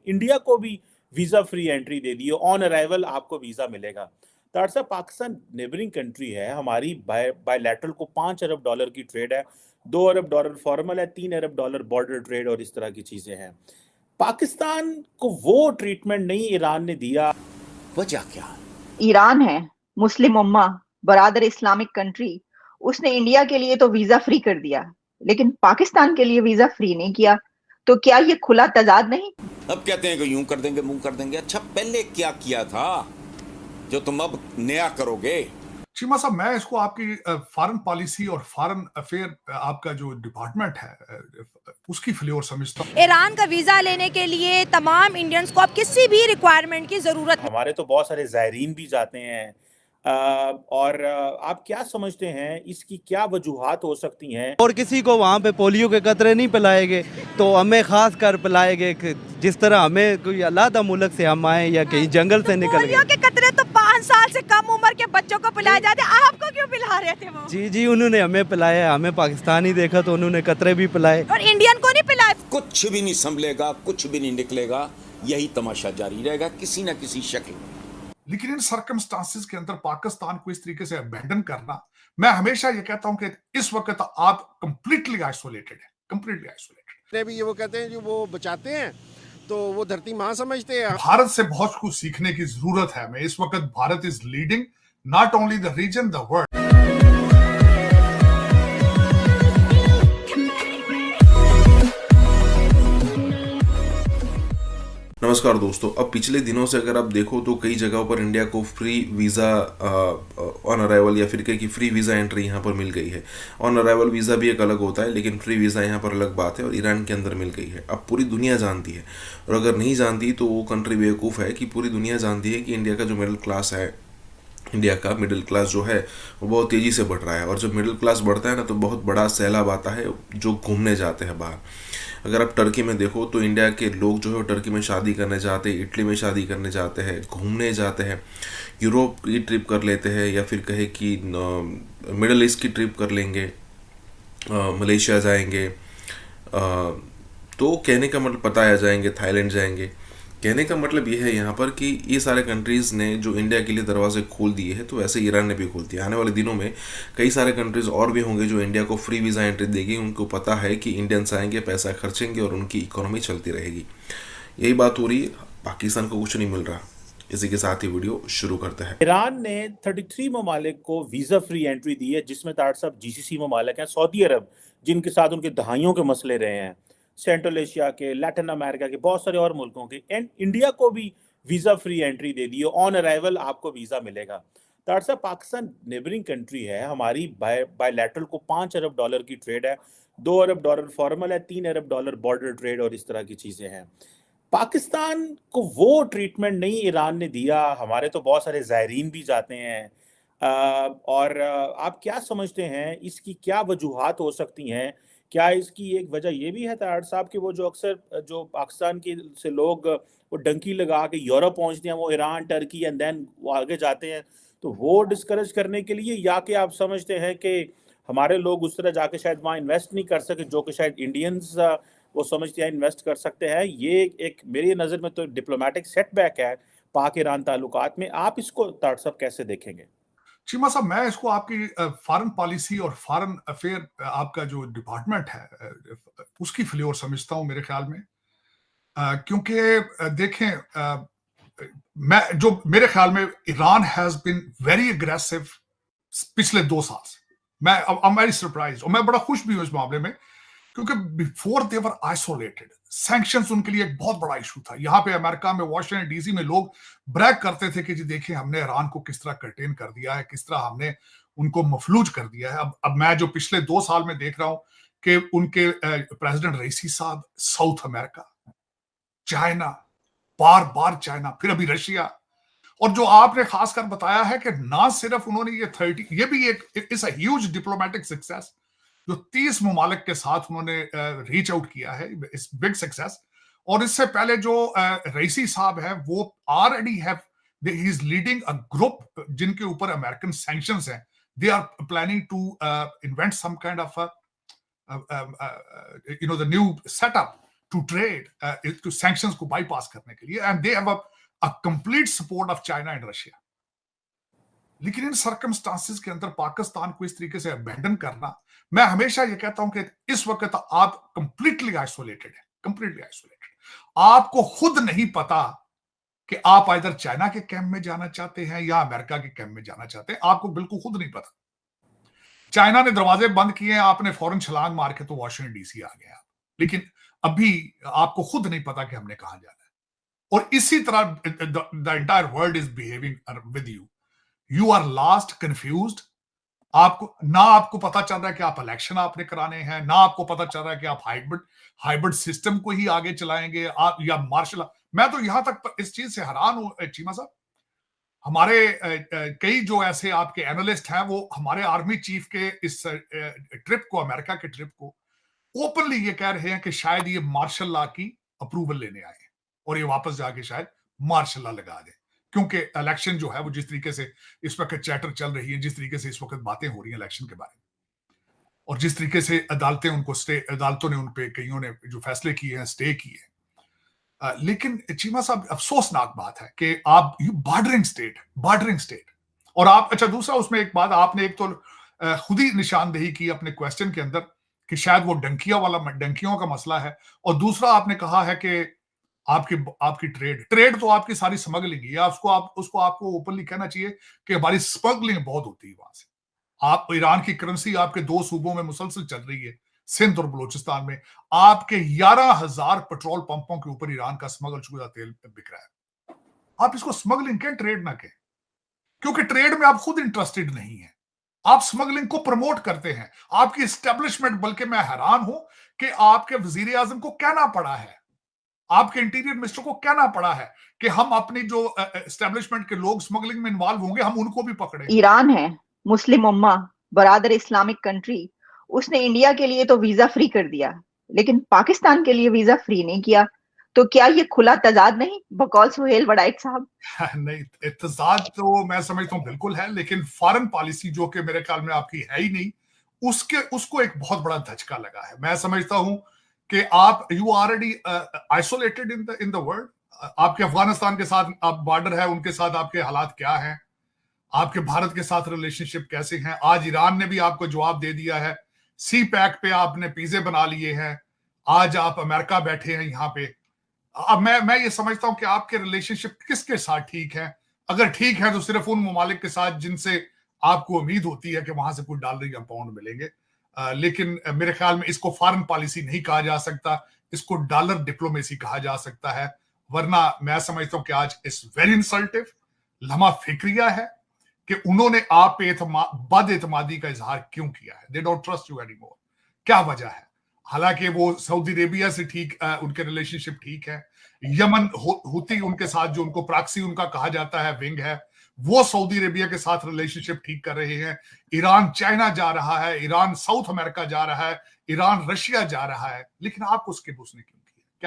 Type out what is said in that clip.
India को भी visa free entry दे दी है, ऑन अराइवल आपको वीजा मिलेगा। तो पाकिस्तान नेबरिंग कंट्री है हमारी, बायलैटरल को $5 अरब की ट्रेड है, $2 अरब फॉर्मल है, $3 अरब बॉर्डर ट्रेड और इस तरह की चीजें हैं। पाकिस्तान को वो ट्रीटमेंट नहीं ईरान ने दिया। वजह क्या है? ईरान है मुस्लिम उम्मा, बरादर इस्लामिक कंट्री। उसने इंडिया के लिए तो वीजा फ्री कर दिया, लेकिन पाकिस्तान के लिए वीजा फ्री नहीं किया। तो क्या ये खुला तजाद नहीं? अब कहते हैं कि यूं कर देंगे, मुंह कर देंगे। अच्छा, पहले क्या किया था जो तुम अब नया करोगे? चीमा साहब, मैं इसको आपकी फॉरेन पॉलिसी और फॉरेन अफेयर आपका जो डिपार्टमेंट है उसकी फ्लेवर समझता हूँ। ईरान का वीजा लेने के लिए तमाम इंडियंस को अब किसी भी रिक्वायरमेंट की जरूरत नहीं। हमारे तो बहुत सारे ज़ायरीन भी जाते हैं। और आप क्या समझते हैं इसकी क्या वजूहात हो सकती हैं? और किसी को वहाँ पे पोलियो के कतरे नहीं पिलाएंगे तो हमें खास कर पिलाएंगे, जिस तरह हमें कोई अलग मुल्क से हम आए या कहीं जंगल से निकल पोलियो के कतरे तो 5 साल से कम उम्र के बच्चों को पिलाए जाते, आपको क्यों पिला रहे थे वो? जी, उन्होंने हमें पिलाया, हमें पाकिस्तानी देखा तो उन्होंने कतरे भी पिलाए। और इंडियन को नहीं पिलाए। कुछ भी नहीं संभलेगा, कुछ भी नहीं निकलेगा, यही तमाशा जारी रहेगा किसी न किसी शक्ल में। लेकिन इन सर्कमस्टांसेस के अंदर पाकिस्तान को इस तरीके से अबैंडन करना, मैं हमेशा ये कहता हूं कि इस वक्त आप कंप्लीटली आइसोलेटेड है, कंप्लीटली आइसोलेटेड। भी ये वो कहते हैं जो वो बचाते हैं तो वो धरती मां समझते हैं। भारत से बहुत कुछ सीखने की जरूरत है। मैं इस वक्त Bharat is leading not only the region, the world. नमस्कार दोस्तों, अब पिछले दिनों से अगर आप देखो तो कई जगहों पर इंडिया को फ्री वीज़ा ऑन अराइवल या फिर कि फ्री वीज़ा एंट्री यहाँ पर मिल गई है। ऑन अराइवल वीज़ा भी एक अलग होता है, लेकिन फ्री वीज़ा यहाँ पर अलग बात है और ईरान के अंदर मिल गई है। अब पूरी दुनिया जानती है, और अगर नहीं जानती तो वो कंट्री बेवकूफ़ है कि पूरी दुनिया जानती है कि इंडिया का जो मिडिल क्लास है, इंडिया का मिडिल क्लास जो है वो बहुत तेज़ी से बढ़ रहा है। और जब मिडिल क्लास बढ़ता है ना तो बहुत बड़ा सैलाब आता है जो घूमने जाते हैं बाहर। अगर आप टर्की में देखो तो इंडिया के लोग जो है वो टर्की में शादी करने जाते हैं, इटली में शादी करने जाते हैं, घूमने जाते हैं, यूरोप की ट्रिप कर लेते हैं, या फिर कहे कि मिडल ईस्ट की ट्रिप कर लेंगे, मलेशिया जाएंगे, तो कहने का मतलब पताया जाएंगे, थाईलैंड जाएंगे। कहने का मतलब ये है यहाँ पर कि ये सारे कंट्रीज़ ने जो इंडिया के लिए दरवाजे खोल दिए हैं, तो वैसे ईरान ने भी खोल दिया। आने वाले दिनों में कई सारे कंट्रीज़ और भी होंगे जो इंडिया को फ्री वीज़ा एंट्री देगी। उनको पता है कि इंडियंस आएंगे, पैसा खर्चेंगे और उनकी इकोनॉमी चलती रहेगी। यही बात हो रही है, पाकिस्तान को कुछ नहीं मिल रहा। इसी के साथ ही वीडियो शुरू करते हैं। ईरान ने 33 ममालिक को वीज़ा फ्री एंट्री दी है, जिसमें सब GCC ममालिक हैं, सऊदी अरब जिनके साथ उनके दहाइयों के मसले रहे हैं, सेंट्रल एशिया के, लैटिन अमेरिका के, बहुत सारे और मुल्कों के, एंड इंडिया को भी वीजा फ्री एंट्री दे दी है, ऑन अराइवल आपको वीजा मिलेगा। तो पाकिस्तान नेबरिंग कंट्री है हमारी, बायलैटरल को $5 अरब की ट्रेड है, $2 अरब फॉर्मल है, $3 अरब बॉर्डर ट्रेड और इस तरह की चीजें हैं। पाकिस्तान को वो ट्रीटमेंट नहीं ईरान ने दिया। हमारे तो बहुत सारे ज़ायरीन भी जाते हैं। और आप क्या समझते हैं इसकी क्या वजूहात हो सकती हैं? क्या इसकी एक वजह ये भी है तारड़ साहब कि वो जो अक्सर जो पाकिस्तान के से लोग वो डंकी लगा के यूरोप पहुंचते हैं, वो ईरान, टर्की एंड देन वो आगे जाते हैं, तो वो डिस्करेज करने के लिए, या कि आप समझते हैं कि हमारे लोग उस तरह जाके शायद वहाँ इन्वेस्ट नहीं कर सके जो कि शायद इंडियंस वो समझते हैं इन्वेस्ट कर सकते हैं? ये एक मेरी नज़र में तो डिप्लोमेटिक सेटबैक है पाक ईरान ताल्लुकात में। आप इसको तारड़ साहब कैसे देखेंगे? चीमा साहब, मैं इसको आपकी फॉरेन पॉलिसी और फॉरेन अफेयर आपका जो डिपार्टमेंट है उसकी फ्लेवर समझता हूं मेरे ख्याल में। क्योंकि देखें, मैं जो मेरे ख्याल में Iran has been very aggressive पिछले 2 साल से। मैं आई एम वेरी सरप्राइज और मैं बड़ा खुश भी हूं इस मामले में, क्योंकि before they were isolated, sanctions उनके लिए एक बहुत बड़ा इशू था। यहाँ पे अमेरिका में, वॉशिंगटन डीसी में लोग ब्रैग करते थे कि जी देखिए हमने ईरान को किस तरह कंटेन कर दिया है, किस तरह हमने उनको मफलूज कर दिया है। अब मैं जो पिछले 2 साल में देख रहा हूं कि उनके प्रेसिडेंट रईसी साहब साउथ अमेरिका, चाइना, बार बार चाइना, फिर अभी रशिया, और जो आपने खासकर बताया है कि ना सिर्फ उन्होंने ये भी एक it's a huge diplomatic success, जो 30 ममालिक के साथ उन्होंने रीच आउट किया है, इस बिग सक्सेस। और इससे पहले जो रईसी साहब है वो already have he is leading a group जिनके ऊपर अमेरिकन सैंक्शंस हैं। They are planning to invent some kind of the new setup to trade, to sanctions को बाईपास करने के लिए, and they have a complete support of China and Russia. लेकिन इन circumstances के अंदर पाकिस्तान को इस तरीके से अबैंडन करना, मैं हमेशा ये कहता हूं कि इस वक्त आप कंप्लीटली आइसोलेटेड है, कंप्लीटली आइसोलेटेड। आपको खुद नहीं पता कि आप इधर चाइना के कैंप में जाना चाहते हैं या अमेरिका के कैंप में जाना चाहते हैं, आपको बिल्कुल खुद नहीं पता। चाइना ने दरवाजे बंद किए हैं, आपने फौरन छलांग मार के तो वॉशिंगटन डीसी आ गए आप, लेकिन अभी आपको खुद नहीं पता कि हमने कहां जाना है। और इसी तरह the entire world is behaving with you. You are lost, confused. आपको पता चल रहा है कि आप इलेक्शन आपने कराने हैं, ना आपको पता चल रहा है कि आप हाइब्रिड सिस्टम को ही आगे चलाएंगे आप या मार्शल। मैं तो यहां तक इस चीज से हैरान हूं चीमा साहब, हमारे कई जो ऐसे आपके एनालिस्ट हैं वो हमारे आर्मी चीफ के इस ट्रिप को, अमेरिका के ट्रिप को ओपनली ये कह रहे हैं कि शायद ये मार्शल लॉ की अप्रूवल लेने आए हैं और ये वापस जाके शायद मार्शल लॉ लगा दें, क्योंकि इलेक्शन जो है वो जिस तरीके से इस वक्त चैटर चल रही है, जिस तरीके से इस वक्त बातें हो रही हैं इलेक्शन के बारे में, और जिस तरीके से अदालतों ने उन पे कईयों ने जो फैसले किए हैं, स्टे किए हैं। लेकिन चीमा साहब, अफसोसनाक बात है कि आप बॉर्डरिंग स्टेट और आप, अच्छा दूसरा उसमें एक बात आपने एक तो खुद ही निशानदेही की अपने क्वेश्चन के अंदर कि शायद वो डंकियों का मसला है, और दूसरा आपने कहा है कि आपकी ट्रेड तो आपकी सारी स्मगलिंग है, उसको आपको ओपनली कहना चाहिए कि हमारी स्मगलिंग बहुत होती है वहां से। आप ईरान की करेंसी आपके 2 सूबों में मुसलसल चल रही है, सिंध और बलूचिस्तान में आपके 11,000 पेट्रोल पंपों के ऊपर ईरान का स्मगल शुदा तेल बिक रहा है। आप इसको स्मगलिंग कहें, ट्रेड ना कहें, क्योंकि ट्रेड में आप खुद इंटरेस्टेड नहीं है, आप स्मगलिंग को प्रमोट करते हैं, आपकी एस्टेब्लिशमेंट। बल्कि मैं हैरान हूं कि आपके वजीर आजम को कहना पड़ा है, आपके इंटीरियर मिनिस्टर को कहना पड़ा है कि हम अपनी जो एस्टेब्लिशमेंट के लोग स्मगलिंग में इन्वॉल्व होंगे हम उनको भी पकड़े। ईरान है मुस्लिम उम्मा, बरादर इस्लामिक कंट्री, उसने इंडिया के लिए तो वीजा फ्री कर दिया, लेकिन पाकिस्तान के लिए वीजा फ्री नहीं किया। तो क्या ये खुला तजाद नहीं, बकौल सुहेल वड़ाइक साहब? नहीं, तजाद तो मैं समझता हूँ बिल्कुल है, लेकिन फॉरेन पॉलिसी जो कि मेरे ख्याल में आपकी है ही नहीं, उसको एक बहुत बड़ा धचका लगा है। मैं समझता हूं कि आप you already isolated in the world. आपके अफगानिस्तान के साथ आप बॉर्डर है, उनके साथ आपके हालात क्या हैं, आपके भारत के साथ रिलेशनशिप कैसे हैं। आज ईरान ने भी आपको जवाब दे दिया है, सी पैक पे आपने पिज़्ज़े बना लिए हैं, आज आप अमेरिका बैठे हैं यहाँ पे। अब मैं ये समझता हूं कि आपके रिलेशनशिप किसके साथ ठीक है। अगर ठीक है तो सिर्फ उन ममालिक के साथ जिनसे आपको उम्मीद होती है कि वहां से कोई डॉलर या पाउंड मिलेंगे। लेकिन मेरे ख्याल में इसको फॉरेन पॉलिसी नहीं कहा जा सकता, इसको डॉलर डिप्लोमेसी कहा जा सकता है। वरना मैं समझता हूं कि आज इस वेरी इंसल्टिव, लम्हा फिक्रिया है कि उन्होंने आप पे बद एतमादी का इजहार क्यों किया है। They don't trust you any more. क्या वजह है? हालांकि वो सऊदी अरेबिया से ठीक उनके रिलेशनशिप ठीक है, यमन हुती उनके साथ जो उनको प्रॉक्सी उनका कहा जाता है विंग है, वो सऊदी अरेबिया के साथ रिलेशनशिप ठीक कर रहे हैं। ईरान चाइना जा रहा है, ईरान साउथ अमेरिका जा रहा है, ईरान रशिया जा रहा है, लेकिन आप उसके घुसने क्यों?